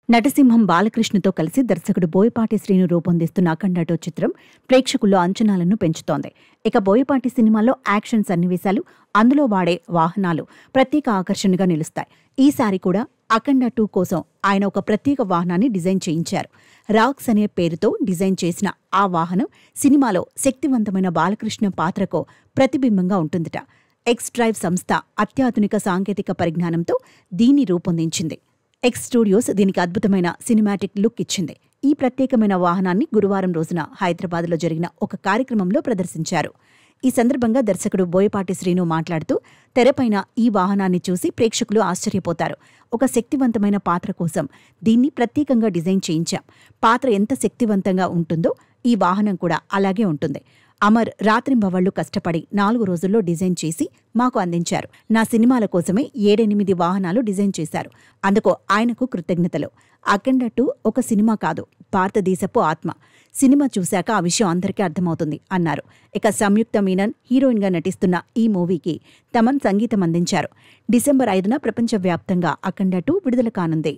నటసింహం బాలకృష్ణతో కలిసి దర్శకుడు బోయపాటి శ్రీను రూపొందిస్తున్న అఖండ 2 చిత్రం ప్రేక్షకుల్లో అంచనాలను పెంచుతోంది. ఇక బోయపాటి సినిమాలో యాక్షన్ సన్నివేశాలు, అందులో వాడే వాహనాలు ప్రత్యేక ఆకర్షణగా నిలుస్తాయి. ఈసారి కూడా అఖండ 2 కోసం ఆయన ఒక ప్రత్యేక వాహనాన్ని డిజైన్ చేయించారు. రాక్స్ అనే పేరుతో డిజైన్ చేసిన ఆ వాహనం సినిమాలో శక్తివంతమైన బాలకృష్ణ పాత్రకు ప్రతిబింబంగా ఉంటుందిట. ఎక్స్ డ్రైవ్ సంస్థ అత్యాధునిక సాంకేతిక పరిజ్ఞానంతో దీన్ని రూపొందించింది. ఎక్స్ స్టూడియోస్ దీనికి అద్భుతమైన సినిమాటిక్ లుక్ ఇచ్చింది. ఈ ప్రత్యేకమైన వాహనాన్ని గురువారం రోజున హైదరాబాద్లో జరిగిన ఒక కార్యక్రమంలో ప్రదర్శించారు. ఈ సందర్భంగా దర్శకుడు బోయపాటి శ్రీను మాట్లాడుతూ, తెరపైన ఈ వాహనాన్ని చూసి ప్రేక్షకులు ఆశ్చర్యపోతారు. ఒక శక్తివంతమైన పాత్ర కోసం దీన్ని ప్రత్యేకంగా డిజైన్ చేయించాం. పాత్ర ఎంత శక్తివంతంగా ఉంటుందో ఈ వాహనం కూడా అలాగే ఉంటుంది. అమర్ రాత్రింబవళ్లు కష్టపడి 4 రోజుల్లో డిజైన్ చేసి మాకు అందించారు. నా సినిమాల కోసమే 7-8 వాహనాలు డిజైన్ చేశారు. అందుకు ఆయనకు కృతజ్ఞతలు. అఖండ 2 ఒక సినిమా కాదు, భారతదేశపు ఆత్మ. సినిమా చూశాక ఆ విషయం అందరికీ అర్థమవుతుంది అన్నారు. ఇక సంయుక్త మీనన్ హీరోయిన్గా నటిస్తున్న ఈ మూవీకి తమన్ సంగీతం అందించారు. డిసెంబర్ 5న ప్రపంచవ్యాప్తంగా అఖండ 2 విడుదల కానుంది.